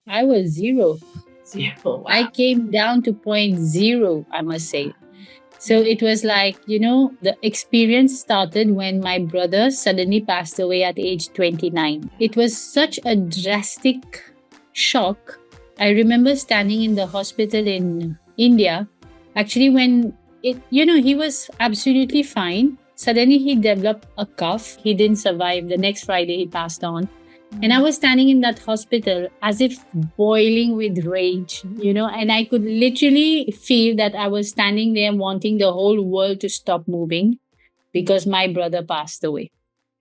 I was zero. Zero. I Wow. came down to point zero, I must say. So it was like, the experience started when my brother suddenly passed away at age 29. It was such a drastic shock. I remember standing in the hospital in India. Actually, when he was absolutely fine. Suddenly he developed a cough. He didn't survive. The next Friday, he passed on. And I was standing in that hospital as if boiling with rage, and I could literally feel that I was standing there wanting the whole world to stop moving because my brother passed away.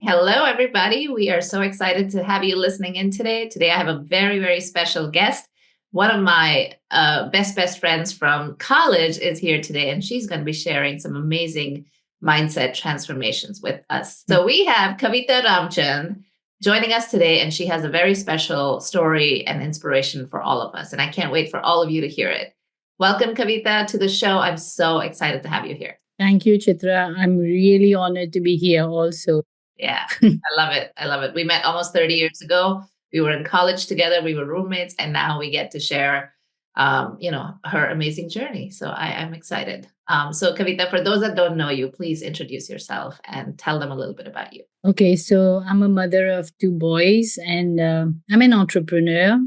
Hello, everybody. We are so excited to have you listening in today. Today, I have a very, very special guest. One of my best friends from college is here today, and she's going to be sharing some amazing mindset transformations with us. So we have Kavita Ramchand joining us today, and she has a very special story and inspiration for all of us. And I can't wait for all of you to hear it. Welcome, Kavita, to the show. I'm so excited to have you here. Thank you, Chitra. I'm really honored to be here also. Yeah, I love it. I love it. We met almost 30 years ago. We were in college together. We were roommates, and now we get to share, her amazing journey. So I'm excited. So Kavita, for those that don't know you, please introduce yourself and tell them a little bit about you. Okay, so I'm a mother of two boys and I'm an entrepreneur.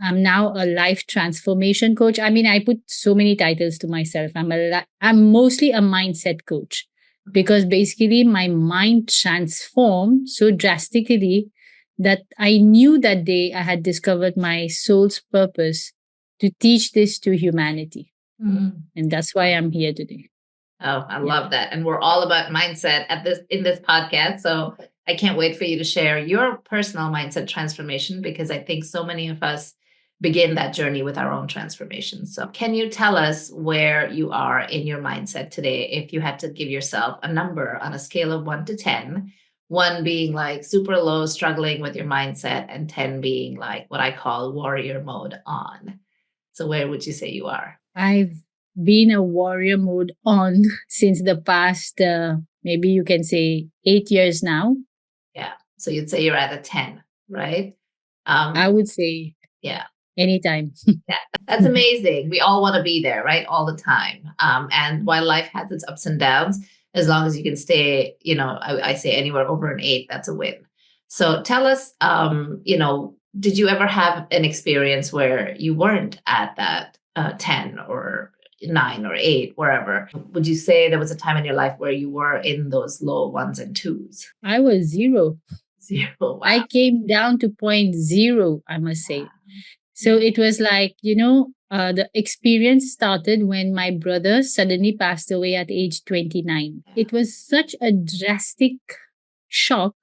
I'm now a life transformation coach. I mean, I put so many titles to myself. I'm mostly a mindset coach because basically my mind transformed so drastically that I knew that day I had discovered my soul's purpose to teach this to humanity. And that's why I'm here today. Oh, I love that. And we're all about mindset at this in this podcast. So I can't wait for you to share your personal mindset transformation because I think so many of us begin that journey with our own transformation. So can you tell us where you are in your mindset today if you had to give yourself a number on a scale of 1 to 10, 1 being like super low struggling with your mindset and 10 being like what I call warrior mode on. So where would you say you are? I've been a warrior mode on since the past, maybe you can say 8 years now. Yeah. So you'd say you're at a 10, right? I would say Yeah. anytime. Yeah. That's amazing. We all want to be there, right? All the time. And while life has its ups and downs, as long as you can stay, I say anywhere over an 8, that's a win. So tell us, did you ever have an experience where you weren't at that 10 or 9 or 8, wherever? Would you say there was a time in your life where you were in those low 1s and 2s? I was zero. Zero. Wow. I came down to point zero, I must say. So it was like, the experience started when my brother suddenly passed away at age 29. It was such a drastic shock.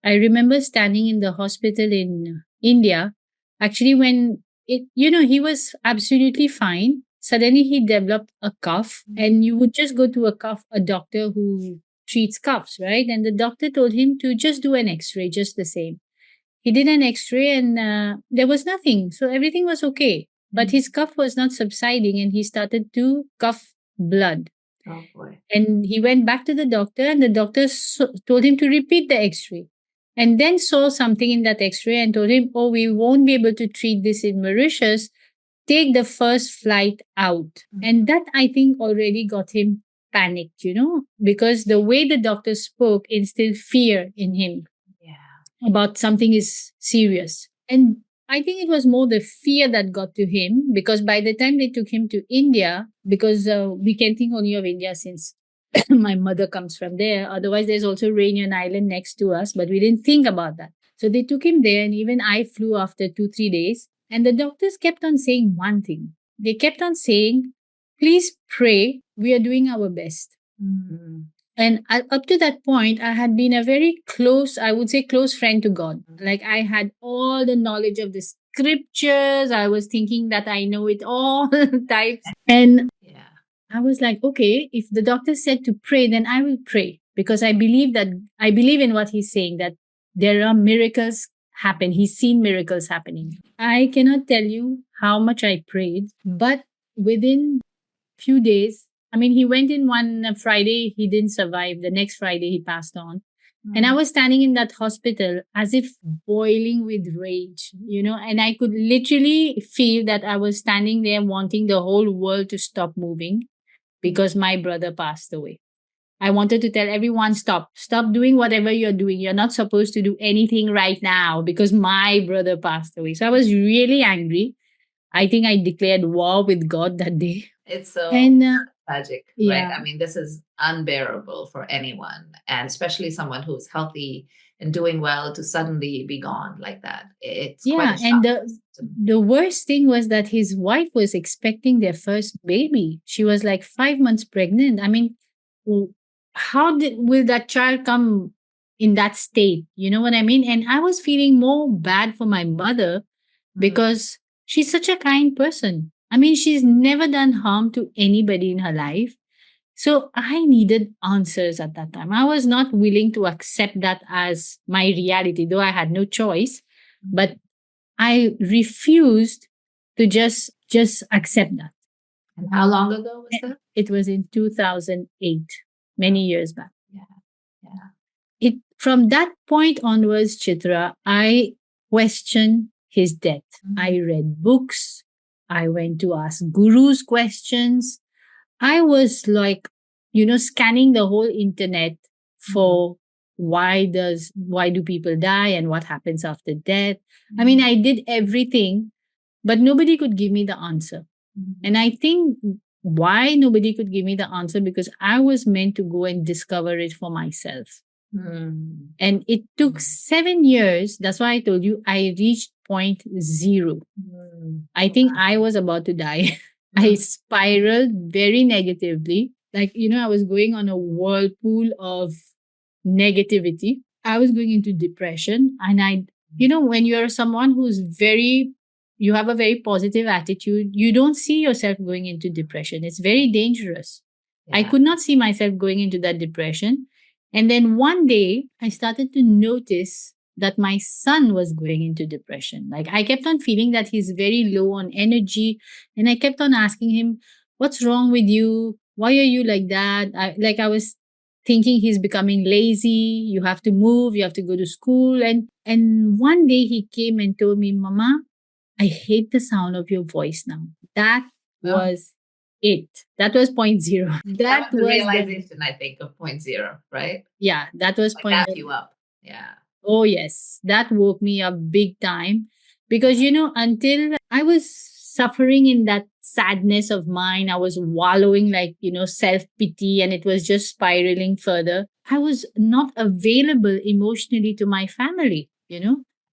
I remember standing in the hospital in India. Actually, when he was absolutely fine. Suddenly he developed a cough, and you would just go to a doctor who treats coughs, right? And the doctor told him to just do an x ray, just the same. He did an x-ray and there was nothing. So everything was okay. But his cough was not subsiding and he started to cough blood. Oh boy. And he went back to the doctor and the doctor told him to repeat the x-ray. And then saw something in that x-ray and told him, oh, we won't be able to treat this in Mauritius. Take the first flight out. And that, I think, already got him panicked, because the way the doctor spoke instilled fear in him about something is serious. And I think it was more the fear that got to him because by the time they took him to India, because we can think only of India since my mother comes from there. Otherwise, there's also Rainian Island next to us, but we didn't think about that. So they took him there, and even I flew after 2, 3 days. And the doctors kept on saying one thing. They kept on saying, please pray, we are doing our best. And up to that point, I had been a very close, I would say, close friend to God. Like I had all the knowledge of the scriptures. I was thinking that I know it all types. And I was like, okay, if the doctor said to pray, then I will pray because I believe in what he's saying, that there are miracles happen. He's seen miracles happening. I cannot tell you how much I prayed, but within few days, I mean, he went in one Friday, he didn't survive. The next Friday, he passed on. And I was standing in that hospital as if boiling with rage, you know, and I could literally feel that I was standing there wanting the whole world to stop moving because my brother passed away. I wanted to tell everyone, stop doing whatever you're doing. You're not supposed to do anything right now because my brother passed away. So I was really angry. I think I declared war with God that day. It's so And tragic, right? yeah, I mean, this is unbearable for anyone, and especially someone who's healthy and doing well to suddenly be gone like that. It's quite a yeah. shock And to the system. the worst thing was that his wife was expecting their first baby. She was like 5 months pregnant. I mean, w- will that child come in that state? You know what I mean? And I was feeling more bad for my mother Mm, because she's such a kind person. I mean, she's never done harm to anybody in her life. So I needed answers at that time. I was not willing to accept that as my reality, though I had no choice. But I refused to just accept that. And how long ago was that? It was in 2008, Wow. many years back. Yeah, yeah. It From that point onwards, Chitra, I questioned his death. I read books. I went to ask gurus questions. I was like, scanning the whole internet for why do people die and what happens after death. I mean, I did everything, but nobody could give me the answer. And I think why nobody could give me the answer because I was meant to go and discover it for myself. Mm. And it took 7 years. That's why I told you I reached point zero. I think I was about to die. I spiraled very negatively. Like, I was going on a whirlpool of negativity. I was going into depression. And when you're someone you have a very positive attitude, you don't see yourself going into depression. It's very dangerous. I Yeah. could not see myself going into that depression. And then one day I started to notice that my son was going into depression. Like I kept on feeling that he's very low on energy. And I kept on asking him, what's wrong with you? Why are you like that? I was thinking he's becoming lazy. You have to move. You have to go to school. And one day he came and told me, Mama, I hate the sound of your voice now. That Oh, was it. That was point zero. that That was the was the realization, I think, of point zero, right? Yeah, that was Like point. that you up. Yeah. Oh, yes. That woke me up big time because, until I was suffering in that sadness of mine, I was wallowing like, self pity and it was just spiraling further. I was not available emotionally to my family.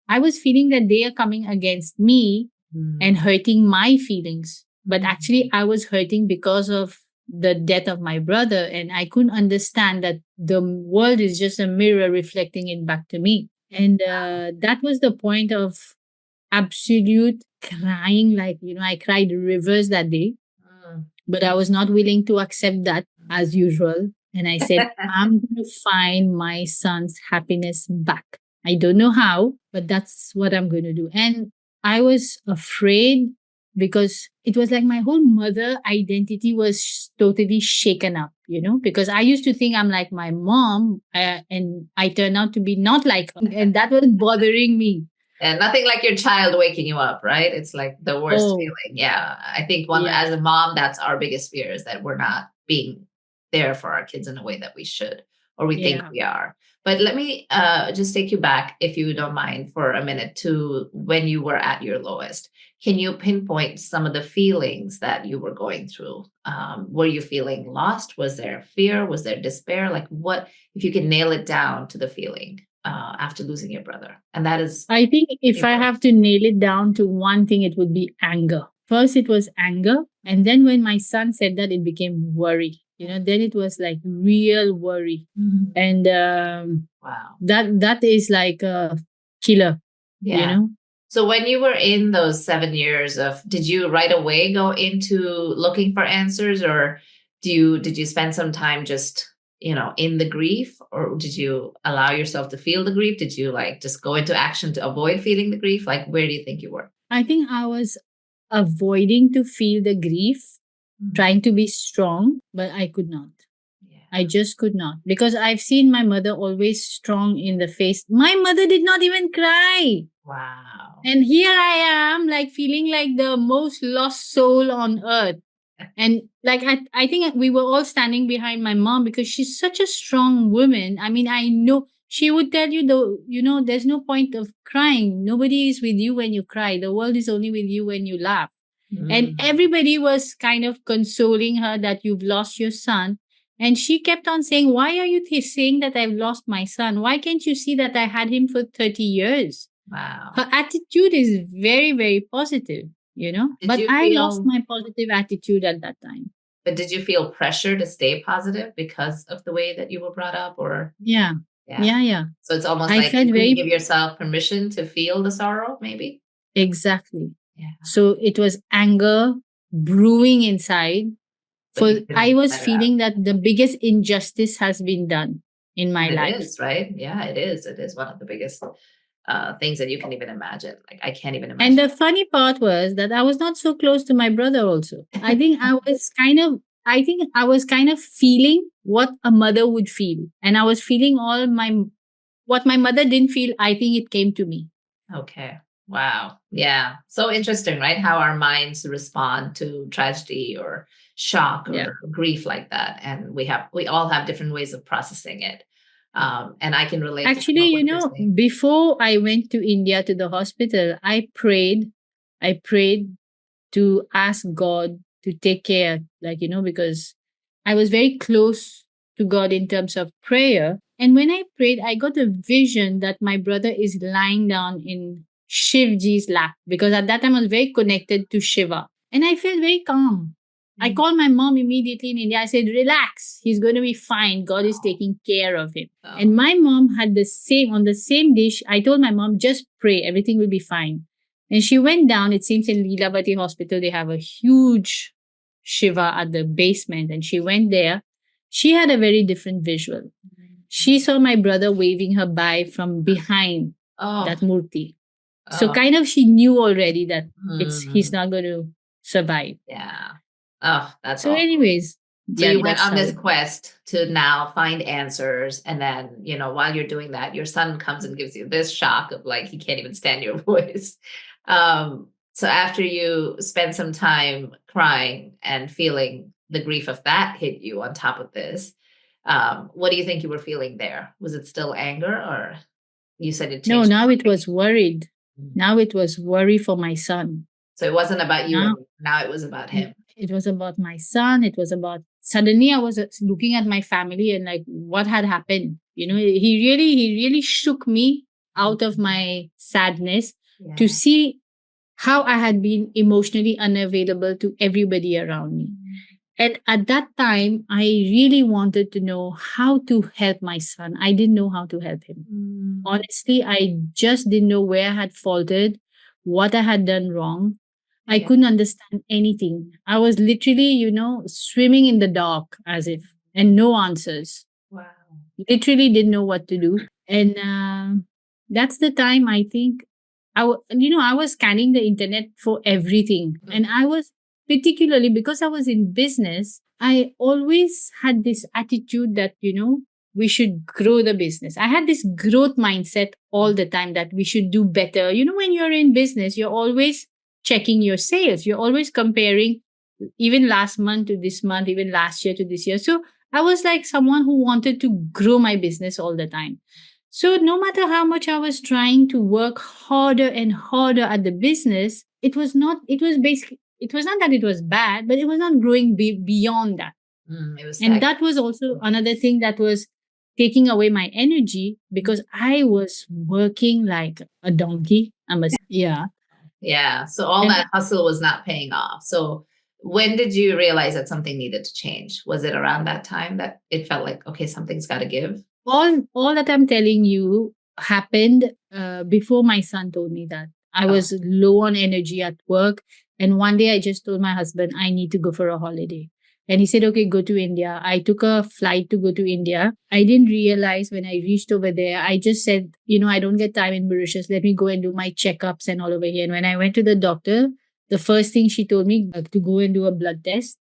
I was feeling that they are coming against me and hurting my feelings. But actually, I was hurting because of the death of my brother. And I couldn't understand that the world is just a mirror reflecting it back to me. And that was the point of absolute crying. Like, I cried rivers that day, Mm. but I was not willing to accept that as usual. And I said, I'm going to find my son's happiness back. I don't know how, but that's what I'm going to do. And I was afraid because it was like my whole mother identity was totally shaken up, because I used to think I'm like my mom and I turned out to be not like her. And that was bothering me. And nothing like your child waking you up, right? It's like the worst Oh, feeling. Yeah. I think one yeah. as a mom, that's our biggest fear is that we're not being there for our kids in a way that we should or we think Yeah. we are. But let me just take you back, if you don't mind, for a minute to when you were at your lowest. Can you pinpoint some of the feelings that you were going through? Were you feeling lost? Was there fear? Was there despair? Like what, if you can nail it down to the feeling after losing your brother? And that is I think if I important. have to nail it down to one thing, it would be anger. First, it was anger. And then when my son said that, it became worry. Then it was like real worry. And Wow. that is like a killer, you Yeah. know? So when you were in those 7 years of, did you right away go into looking for answers, or did you spend some time just, in the grief, or did you allow yourself to feel the grief? Did you like just go into action to avoid feeling the grief? Like, where do you think you were? I think I was avoiding to feel the grief, trying to be strong, but I could not. I just could not, because I've seen my mother always strong in the face. My mother did not even cry. Wow. And here I am, like feeling like the most lost soul on earth. And like I think we were all standing behind my mom because she's such a strong woman. I mean, I know she would tell you, though, there's no point of crying. Nobody is with you when you cry. The world is only with you when you laugh. And Mm, everybody was kind of consoling her that you've lost your son. And she kept on saying, why are you saying that I've lost my son? Why can't you see that I had him for 30 years? wow. Her attitude is very, very positive. Did But you I lost feel, my positive attitude at that time. but did you feel pressure to stay positive because of the way that you were brought up, or Yeah. yeah. Yeah. Yeah. So it's almost I like felt you couldn't very give yourself permission to feel the sorrow, maybe? exactly. Yeah. So it was anger brewing inside. But For you I couldn't was let it out. feeling that the biggest injustice has been done in my And it life. is, right? Yeah, it is. It is one of the biggest things that you can even imagine. Like, I can't even And imagine. the funny part was that I was not so close to my brother also. I think I was kind of feeling what a mother would feel. And I was feeling all my what my mother didn't feel, I think it came to me. Okay. Wow. Yeah. So interesting, right? How our minds respond to tragedy or shock Yeah. or grief like that. And we all have different ways of processing it. And I can relate to some Actually, of what you're saying. before I went to India to the hospital, I prayed. I prayed to ask God to take care, like, because I was very close to God in terms of prayer. And when I prayed, I got a vision that my brother is lying down in Shivji's lap, because at that time I was very connected to Shiva. And I felt very calm. I Mm. called my mom immediately in India. I said, relax, he's going to be fine. God is Oh, taking care of him. And oh. my mom had on the same dish. I told my mom, just pray, everything will be fine. And she went down. It seems in Leelavati Hospital, they have a huge Shiva at the basement. And she went there. She had a very different visual. She saw my brother waving her by from behind Oh, that murti. So oh. kind of she knew already that he's Mm, not going to survive. yeah. Oh, that's So, awful. anyways, So yeah, you went that's on how this it was. quest to now find answers. And then, while you're doing that, your son comes and gives you this shock of like, he can't even stand your voice. So after you spend some time crying and feeling the grief of that hit you on top of this, what do you think you were feeling there? Was it still anger, or you said it No, changed? now it was worried. Mm. Now it was worry for my son. So it wasn't about you Now and now it was about him. it was about my son. It was about suddenly I was looking at my family and like what had happened. He really shook me out of my sadness to Yeah. see how I had been emotionally unavailable to everybody around me. And at that time, I really wanted to know how to help my son. I didn't know how to help him. Mm. Honestly, I just didn't know where I had faltered, what I had done wrong. I Yeah. couldn't understand anything. I was literally, swimming in the dark as if, and no answers. Wow. Literally didn't know what to do. And that's the time I think I was scanning the internet for everything. And I was particularly because I was in business, I always had this attitude that, we should grow the business. I had this growth mindset all the time that we should do better. When you're in business, you're always checking your sales. You're always comparing even last month to this month, even last year to this year. So I was like someone who wanted to grow my business all the time. So no matter how much I was trying to work harder and harder at the business, it was not that it was bad, but it was not growing beyond that. It was And stagnant. that was also another thing that was taking away my energy because I was working like a donkey. Yeah. Yeah. So all And that hustle was not paying off. So when did you realize that something needed to change? Was it around that time that it felt like, okay, something's got to give? all that I'm telling you happened before my son told me that. I Oh, was low on energy at work, and one day I just told my husband I need to go for a holiday. And he said, okay, go to India. I took a flight to go to India. I didn't realize when I reached over there, I just said, I don't get time in Mauritius. Let me go and do my checkups and all over here. And when I went to the doctor, the first thing she told me to go and do a blood test.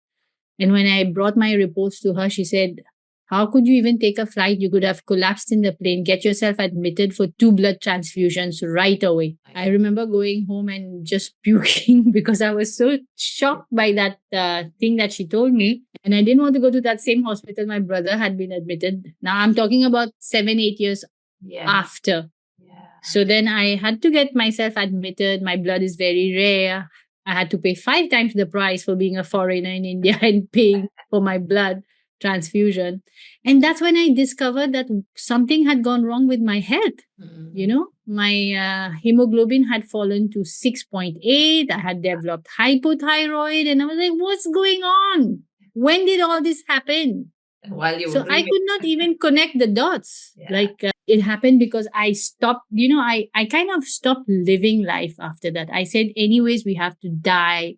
And when I brought my reports to her, she said, How could you even take a flight? You could have collapsed in the plane, get yourself admitted for 2 blood transfusions right away. I remember going home and just puking because I was so shocked by that thing that she told me. And I didn't want to go to that same hospital my brother had been admitted. Now I'm talking about 7, 8 years after. So then I had to get myself admitted. My blood is very rare. I had to pay 5 times the price for being a foreigner in India and paying for my blood transfusion. And that's when I discovered that something had gone wrong with my health. You know, my hemoglobin had fallen to 6.8. I had developed hypothyroid. And I was like, what's going on? When did all this happen? While you So I could not even connect the dots. Like it happened because I stopped, I kind of stopped living life after that. I said, anyways, we have to die.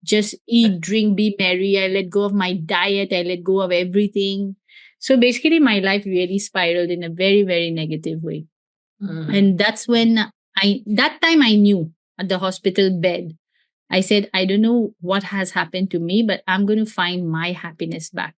Just eat, drink, be merry. I let go of my diet. I let go of everything. So basically, my life really spiraled in a very, very negative way. And that's when that time I knew at the hospital bed, I said, I don't know what has happened to me, but I'm going to find my happiness back.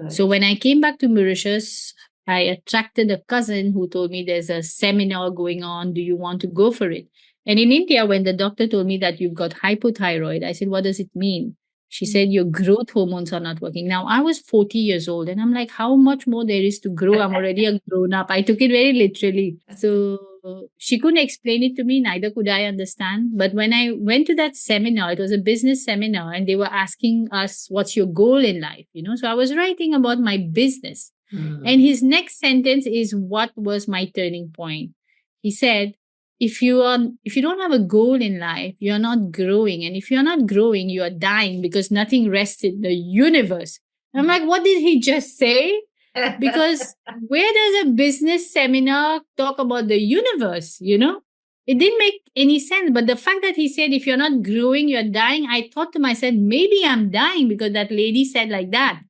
So when I came back to Mauritius, I attracted a cousin who told me there's a seminar going on. Do you want to go for it? And in India, when the doctor told me that you've got hypothyroid, I said, what does it mean? She said, your growth hormones are not working. Now, I was 40 years old and I'm like, how much more there is to grow? I'm already a grown up. I took it very literally. So she couldn't explain it to me, neither could I understand. But when I went to that seminar, it was a business seminar, and they were asking us, what's your goal in life? So I was writing about my business. And his next sentence is what was my turning point. He said, if you don't have a goal in life, you're not growing. And if you're not growing, you are dying because nothing rests in the universe. I'm like, what did he just say? Because where does a business seminar talk about the universe, It didn't make any sense. But the fact that he said, if you're not growing, you're dying, I thought to myself, maybe I'm dying because that lady said like that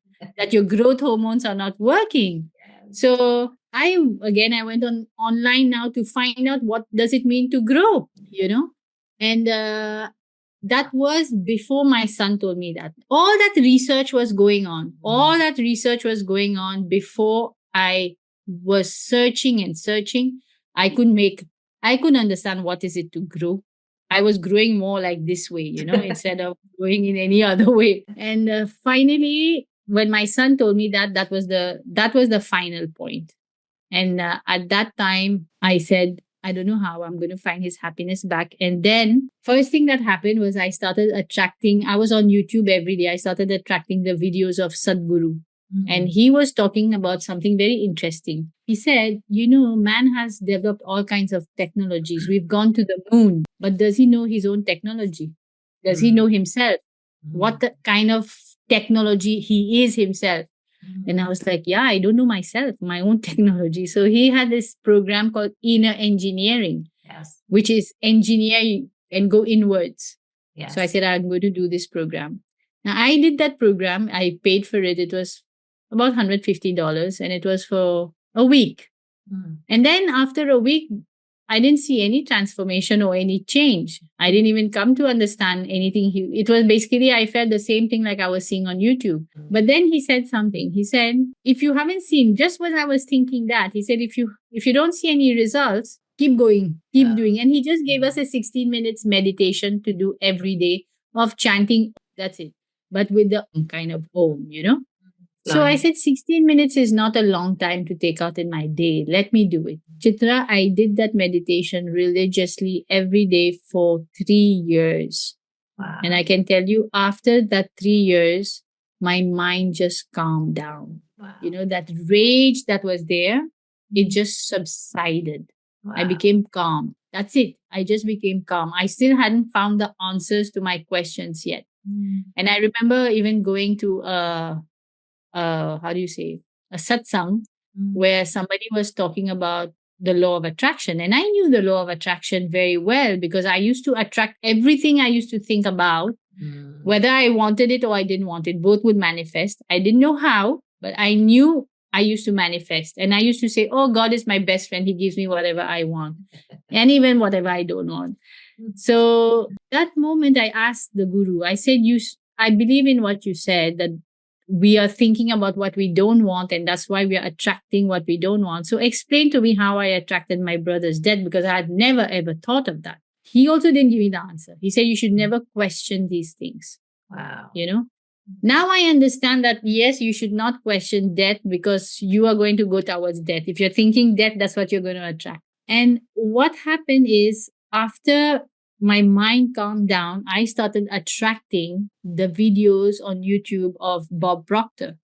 your growth hormones are not working. So I went on online now to find out what does it mean to grow, And that was before my son told me that. All that research was going on. All that research was going on before I was searching and searching. I couldn't understand what is it to grow. I was growing more like this way, instead of growing in any other way. And finally, when my son told me that, that was the final point. And at that time, I said, I don't know how I'm going to find his happiness back. And then first thing that happened was I was on YouTube every day. I started attracting the videos of Sadhguru. And he was talking about something very interesting. He said, man has developed all kinds of technologies. We've gone to the moon, but does he know his own technology? Does he know himself? What the kind of technology he is himself? And I was like, yeah, I don't know myself, my own technology. So he had this program called Inner Engineering, which is engineer and go inwards. So I said, I'm going to do this program. Now I did that program. I paid for it. It was about $150 and it was for a week. And then after a week, I didn't see any transformation or any change. I didn't even come to understand anything. It was basically, I felt the same thing like I was seeing on YouTube. But then he said something. He said, if you haven't seen, just when I was thinking that, he said, if you don't see any results, keep going, keep doing. And he just gave us a 16 minutes meditation to do every day of chanting. That's it. But with the kind of Om, So I said 16 minutes is not a long time to take out in my day. Let me do it. Chitra, I did that meditation religiously every day for 3 years. Wow. And I can tell you, after that 3 years, my mind just calmed down. Wow. That rage that was there, it just subsided. Wow. I became calm. That's it. I just became calm. I still hadn't found the answers to my questions yet. And I remember even going to a satsang where somebody was talking about the law of attraction. And I knew the law of attraction very well because I used to attract everything I used to think about, whether I wanted it or I didn't want it, both would manifest. I didn't know how, but I knew I used to manifest. And I used to say, oh, God is my best friend. He gives me whatever I want and even whatever I don't want. So that moment I asked the guru, I said, I believe in what you said, that we are thinking about what we don't want, and that's why we are attracting what we don't want. So explain to me how I attracted my brother's death, because I had never ever thought of that. He also didn't give me the answer. He said you should never question these things. Wow. You know, now I understand that yes, you should not question death, because you are going to go towards death. If you're thinking death, that's what you're going to attract. And what happened is, after my mind calmed down, I started attracting the videos on YouTube of Bob Proctor.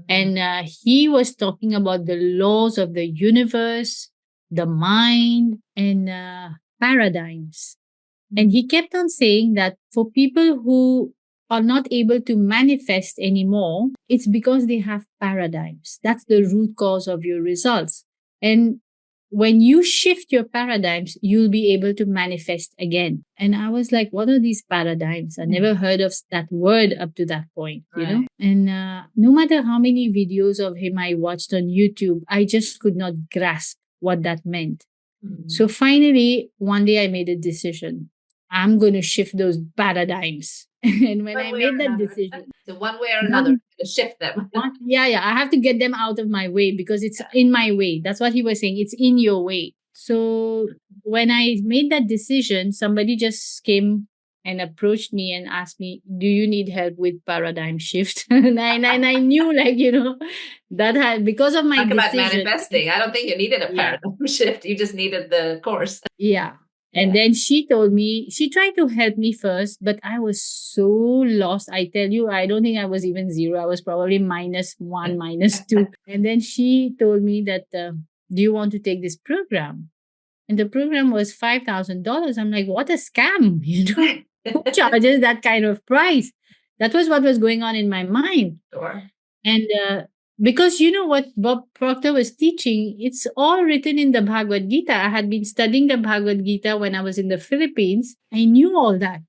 And he was talking about the laws of the universe, the mind, and paradigms. And he kept on saying that for people who are not able to manifest anymore, it's because they have paradigms. That's the root cause of your results. And when you shift your paradigms, you'll be able to manifest again. And I was like, what are these paradigms? I never heard of that word up to that point, you know? And no matter how many videos of him I watched on YouTube, I just could not grasp what that meant. So finally, one day I made a decision. I'm going to shift those paradigms. And when I made that decision, so one way or not another, to shift them. yeah, I have to get them out of my way, because it's in my way. That's what he was saying. It's in your way. So when I made that decision, somebody just came and approached me and asked me, do you need help with paradigm shift? And I knew, like, you know, that had, because of my Talk about decision. manifesting. I don't think you needed a paradigm shift. You just needed the course. Yeah. And then she told me, she tried to help me first, but I was so lost. I tell you, I don't think I was even zero. I was probably -1, -2. And then she told me that, do you want to take this program? And the program was $5,000. I'm like, what a scam. You know, who charges that kind of price? That was what was going on in my mind. Sure. And because you know what Bob Proctor was teaching, it's all written in the Bhagavad Gita. I had been studying the Bhagavad Gita when I was in the Philippines. I knew all that.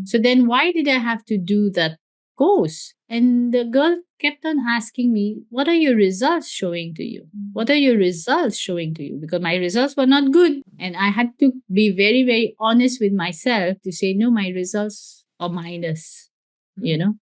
So then why did I have to do that course? And the girl kept on asking me, what are your results showing to you? What are your results showing to you? Because my results were not good. And I had to be very, very honest with myself to say, no, my results are minus, you know?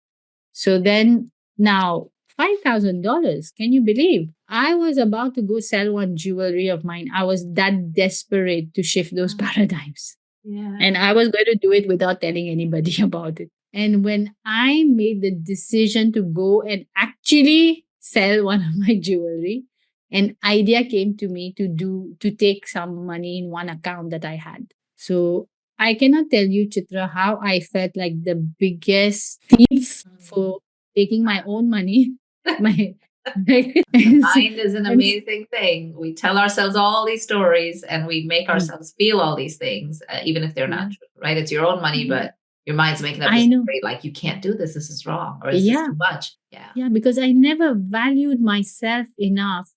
So then now $5,000. Can you believe? I was about to go sell one jewelry of mine. I was that desperate to shift those paradigms. Yeah. And I was going to do it without telling anybody about it. And when I made the decision to go and actually sell one of my jewelry, an idea came to me to take some money in one account that I had. So I cannot tell you, Chitra, how I felt like the biggest thief for taking my own money. My Mind is an amazing thing. We tell ourselves all these stories and we make ourselves feel all these things, even if they're not true, right? It's your own money, but your mind's making up a story like, you can't do this. This is wrong. Or is this too much? Yeah, because I never valued myself enough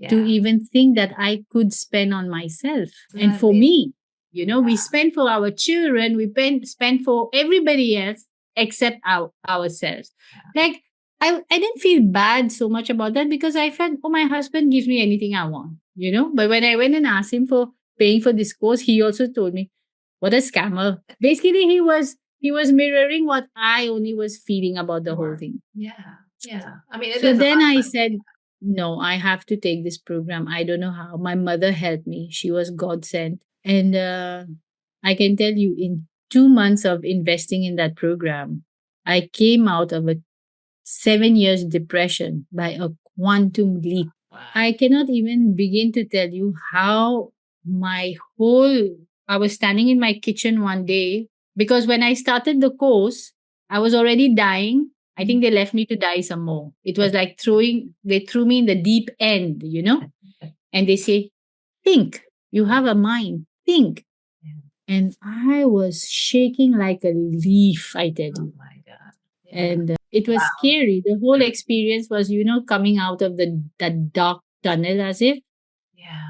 to even think that I could spend on myself. And for me, you know, we spend for our children, we spend for everybody else except ourselves. Like, I didn't feel bad so much about that, because I felt, oh, my husband gives me anything I want, you know. But when I went and asked him for paying for this course, he also told me, what a scammer. Basically, he was mirroring what I only was feeling about the whole thing. Yeah. I mean, so then I said, no, I have to take this program. I don't know how. My mother helped me. She was God sent. And I can tell you, in 2 months of investing in that program, I came out of a 7 years depression by a quantum leap. I cannot even begin to tell you how I was standing in my kitchen one day, because when I started the course, I was already dying. I think they left me to die some more. It was like they threw me in the deep end, you know, and they say, think, you have a mind, think. And I was shaking like a leaf, I tell you. Oh my God. And it was scary. The whole experience was, you know, coming out of that dark tunnel, as if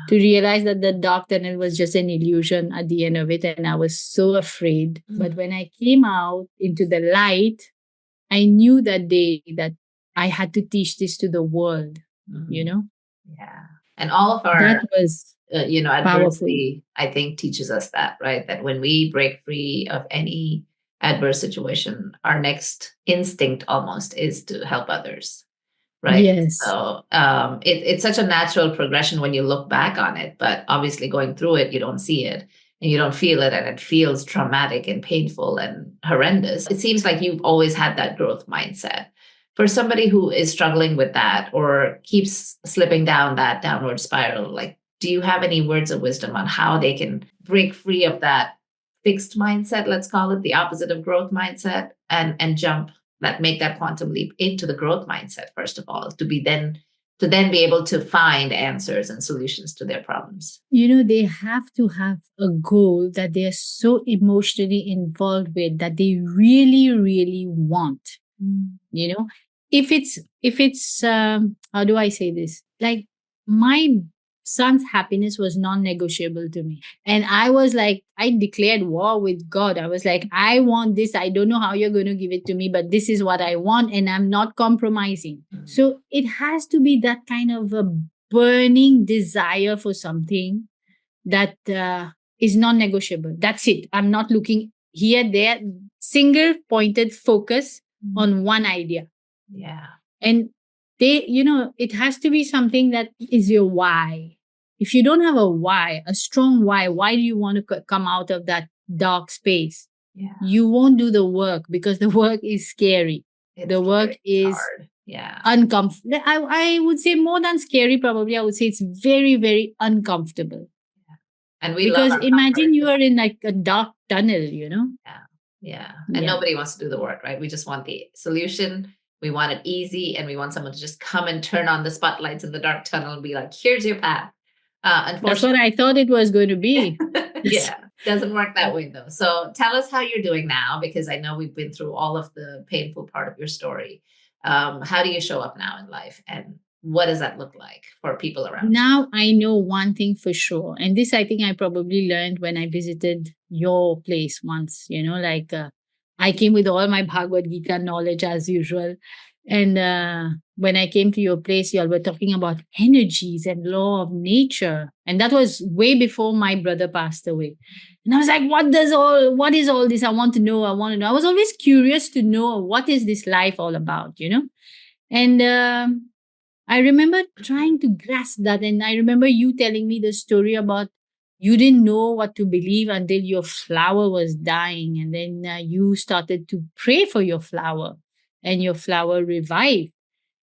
to realize that the dark tunnel was just an illusion at the end of it. And I was so afraid. But when I came out into the light, I knew that day that I had to teach this to the world, you know? Yeah. And all of our, that was adversity, I think, teaches us that, right? That when we break free of any adverse situation, our next instinct almost is to help others, right? Yes. So it's such a natural progression when you look back on it, but obviously going through it, you don't see it and you don't feel it, and it feels traumatic and painful and horrendous. It seems like you've always had that growth mindset. For somebody who is struggling with that or keeps slipping down that downward spiral, like, do you have any words of wisdom on how they can break free of that fixed mindset, let's call it the opposite of growth mindset, and jump that make that quantum leap into the growth mindset first of all, to then be able to find answers and solutions to their problems? They have to have a goal that they are so emotionally involved with that they really, really want. You know, if it's how do I say this? Like, my son's happiness was non-negotiable to me, and I was like, I declared war with God. I was like, I want this. I don't know how you're going to give it to me, but this is what I want, and I'm not compromising. So it has to be that kind of a burning desire for something that is non-negotiable. That's it. I'm not looking here, there. Single pointed focus on one idea. Yeah. And it has to be something that is your why. If you don't have a why, a strong why do you want to come out of that dark space? Yeah. You won't do the work because the work is scary. The work is hard. Yeah. uncomfortable. I would say more than scary, probably. I would say it's very, very uncomfortable. And we love Because our imagine comfort. you are in like a dark tunnel, Yeah. Yeah. And Yeah. nobody wants to do the work, right? We just want the solution. We want it easy, and we want someone to just come and turn on the spotlights in the dark tunnel and be like, here's your path. That's what Unfortunately, I thought it was going to be. yeah, doesn't work that way though. So tell us how you're doing now, because I know we've been through all of the painful part of your story. How do you show up now in life, and what does that look like for people around you? Now I know one thing for sure. And this, I think I probably learned when I visited your place once, like I came with all my Bhagavad Gita knowledge as usual. And when I came to your place, you all were talking about energies and law of nature. And that was way before my brother passed away. And I was like, what is all this? I want to know. I want to know. I was always curious to know what is this life all about. And I remember trying to grasp that. And I remember you telling me the story about you didn't know what to believe until your flower was dying. And then you started to pray for your flower, and your flower revived.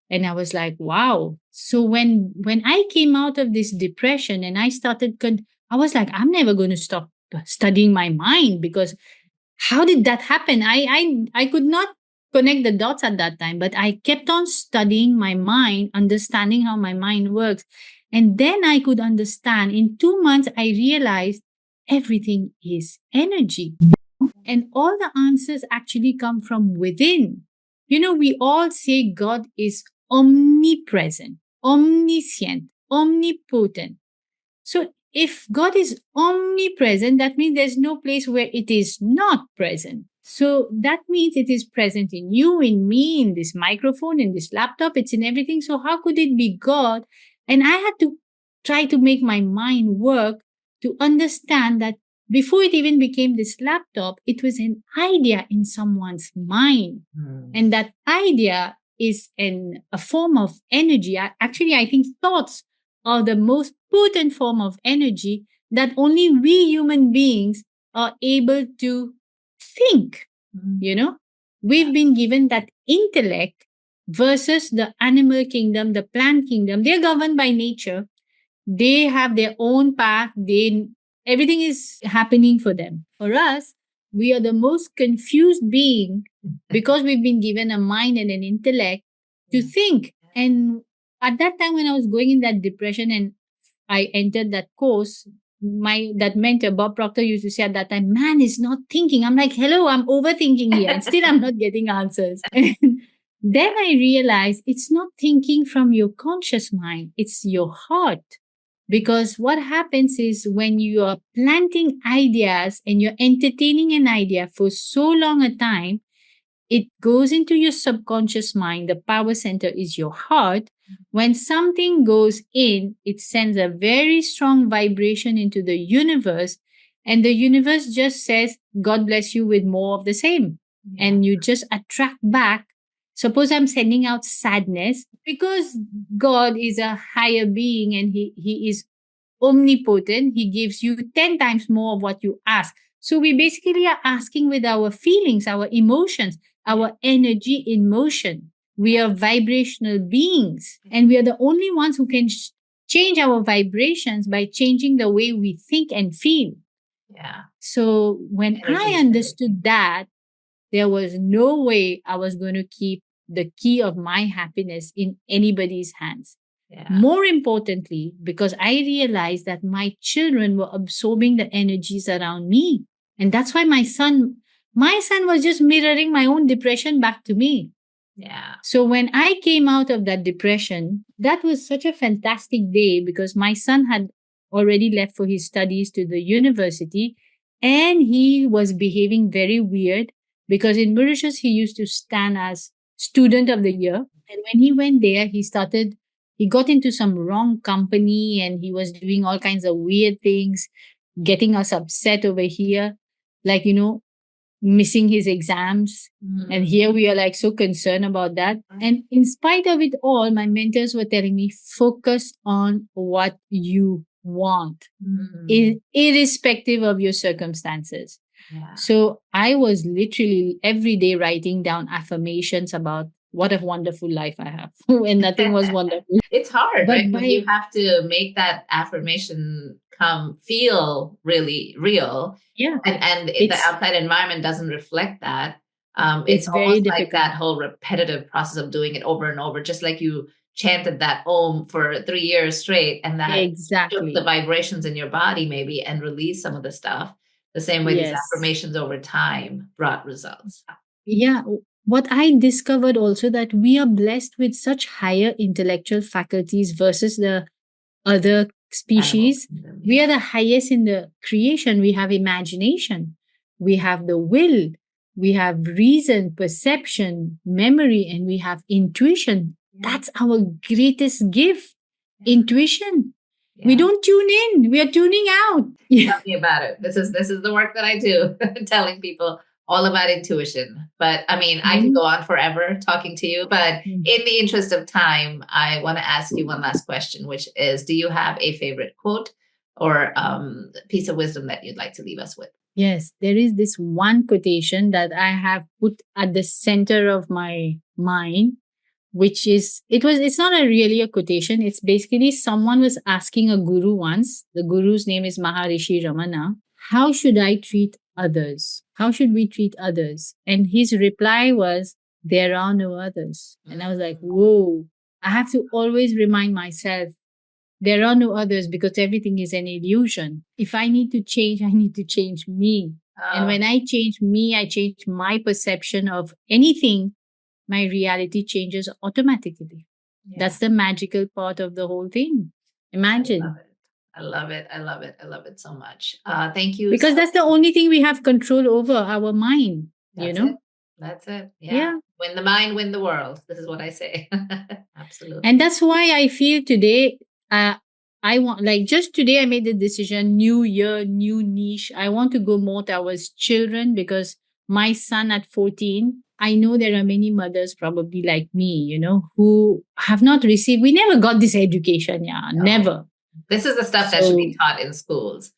And I was like, wow. So when I came out of this depression and I started, I was like, I'm never going to stop studying my mind, because how did that happen? I could not connect the dots at that time, but I kept on studying my mind, understanding how my mind works. And then I could understand. In 2 months, I realized everything is energy. And all the answers actually come from within. We all say God is omnipresent, omniscient, omnipotent. So if God is omnipresent, that means there's no place where it is not present. So that means it is present in you, in me, in this microphone, in this laptop, it's in everything. So how could it be God? And I had to try to make my mind work to understand that before it even became this laptop, it was an idea in someone's mind. And that idea is a form of energy. Actually, I think thoughts are the most potent form of energy that only we human beings are able to think. We've been given that intellect versus the animal kingdom, the plant kingdom. They're governed by nature. They have their own path. Everything is happening for them. For us, we are the most confused being because we've been given a mind and an intellect to think. And at that time when I was going in that depression and I entered that course, that mentor Bob Proctor used to say at that time, man is not thinking. I'm like, hello, I'm overthinking here, and still I'm not getting answers. And then I realized it's not thinking from your conscious mind, it's your heart. Because what happens is when you are planting ideas and you're entertaining an idea for so long a time, it goes into your subconscious mind. The power center is your heart. When something goes in, it sends a very strong vibration into the universe. And the universe just says, God bless you with more of the same. Yeah. And you just attract back. Suppose I'm sending out sadness because God is a higher being and he is omnipotent. He gives you 10 times more of what you ask. So we basically are asking with our feelings, our emotions, our energy in motion. We are vibrational beings, and we are the only ones who can change our vibrations by changing the way we think and feel. Yeah. So when Energy I is understood that, there was no way I was going to keep the key of my happiness in anybody's hands. Yeah. More importantly, because I realized that my children were absorbing the energies around me. And that's why my son was just mirroring my own depression back to me. Yeah. So when I came out of that depression, that was such a fantastic day because my son had already left for his studies to the university and he was behaving very weird because in Mauritius he used to stand as student of the year. And when he went there, he got into some wrong company and he was doing all kinds of weird things, getting us upset over here. Like, missing his exams. And here we are like so concerned about that. And in spite of it all, my mentors were telling me, focus on what you want, irrespective of your circumstances. Yeah. So I was literally every day writing down affirmations about what a wonderful life I have when nothing was wonderful. It's hard, But right? When you have to make that affirmation feel really real, yeah, and the it's outside environment doesn't reflect that. It's it's very almost like difficult. that whole repetitive process of doing it over and over, just like you chanted that Om for 3 years straight, and that shook the Exactly. vibrations in your body maybe and released some of the stuff. The same way these Yes. affirmations over time brought results. Yeah, what I discovered also that we are blessed with such higher intellectual faculties versus the other Animal species. kingdom, We yeah. are the highest in the creation. We have imagination, we have the will, we have reason, perception, memory, and we have intuition. That's our greatest gift. Intuition. We Yeah. don't tune in, we are tuning out. Tell me about it. This is the work that I do, telling people all about intuition. But I mean, I could go on forever talking to you, but in the interest of time, I want to ask you one last question, which is, do you have a favorite quote or piece of wisdom that you'd like to leave us with? Yes, there is this one quotation that I have put at the center of my mind, which is it's not really a quotation. It's basically someone was asking a guru once. The guru's name is Maharishi Ramana. How should I treat others? How should we treat others? And his reply was, there are no others. And I was like, whoa, I have to always remind myself there are no others because everything is an illusion. If I need to change, I need to change me. And when I change me, I change my perception of anything, my reality changes automatically. That's the magical part of the whole thing. Imagine. I love it. I love it. I love it so much. Thank you. Because that's the only thing we have control over, our mind, That's it. That's it. Yeah. Win the mind, win the world. This is what I say. Absolutely. And that's why I feel today, I want, like just today, I made the decision, new year, new niche. I want to go more towards children because my son at 14, I know there are many mothers probably like me, who have not received, we never got this education. Yeah, never. This is the stuff that should be taught in schools.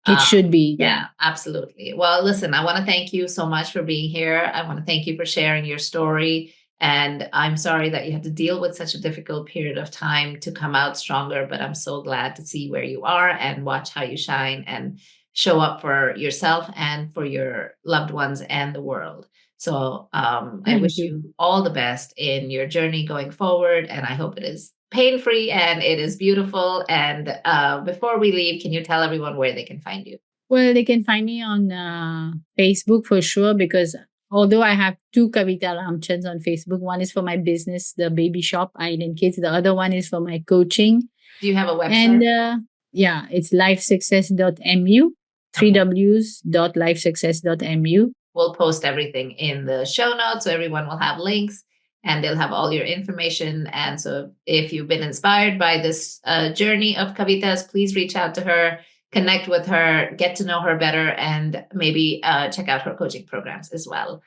It should be. Yeah, absolutely. Well, listen, I want to thank you so much for being here. I want to thank you for sharing your story. And I'm sorry that you had to deal with such a difficult period of time to come out stronger, but I'm so glad to see where you are and watch how you shine and show up for yourself and for your loved ones and the world. So I wish you all the best in your journey going forward. And I hope it is pain-free and it is beautiful. And before we leave, can you tell everyone where they can find you? Well, they can find me on Facebook for sure, because although I have two Kavita Ramchands on Facebook, one is for my business, the baby shop, Island Kids. The other one is for my coaching. Do you have a website? And yeah, it's lifesuccess.mu, three W's.lifesuccess.mu. We'll post everything in the show notes so everyone will have links and they'll have all your information. And so if you've been inspired by this journey of Kavita's, please reach out to her, connect with her, get to know her better, and maybe check out her coaching programs as well.